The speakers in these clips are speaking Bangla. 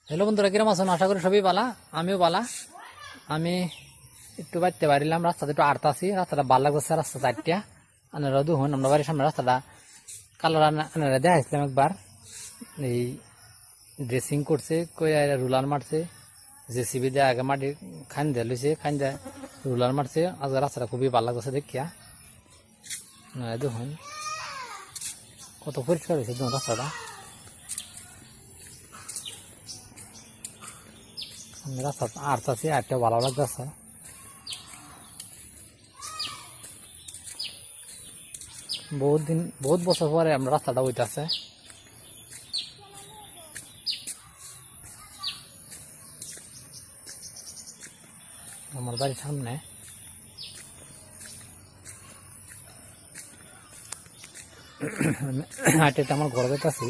হ্যালো বন্ধুরা, কিরম আছেন? আশা করি সবই বালা, আমিও বালা। আমি একটু বাড়তে পারিলাম, রাস্তাতে একটু আটতাছি, রাস্তাটা ভালো লাগছে। রাস্তা চারটা আনারা দুহন আমরা বাড়ির সামনে রাস্তাটা কালার আনারা দেখাইছিলাম একবার। এই ড্রেসিং করছে, রুলার মারছে, জেসিবি দিয়ে আগে মাটি খান দিয়ে লইছে, খান দিয়ে রুলার মারছে। আজ রাস্তাটা খুবই ভালো লাগছে দেখিয়া। দেখুন কত পরিষ্কার হয়েছে দেখুন রাস্তাটা। রাস্তা আটতাছি, আটটা ভালো লাগতেছে। বহুত বছর পরে আমরা রাস্তাটা হইতেছে। আমার বাড়ির সামনে হাঁটে আমার ঘর যেতেছি।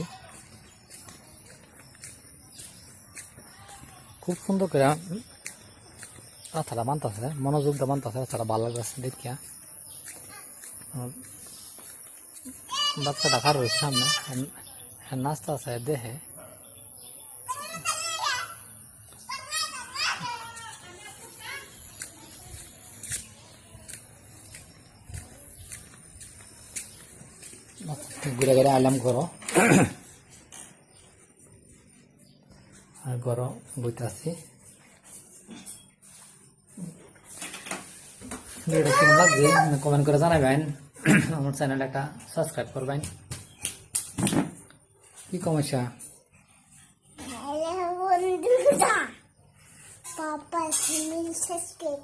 খুব সুন্দর করে রাস্তাটা বানতেছে, মনোযোগটা বানতেছে, রাস্তাটা ভালো লাগতেছে দেখিয়া। বাচ্চাটা খার রয়েছে সামনে, নাস্তা আছে দেহে। ঘুরে ঘুরে আলাম ঘর, আর ঘর বইতে আসছি। ভিডিওটা কেমন লাগছে কমেন্ট করে জানাবেন। আমার চ্যানেল একটা সাবস্ক্রাইব করবেন। কি সমস্যা? বন্ধুরা, পাপা চ্যানেল সাবস্ক্রাইব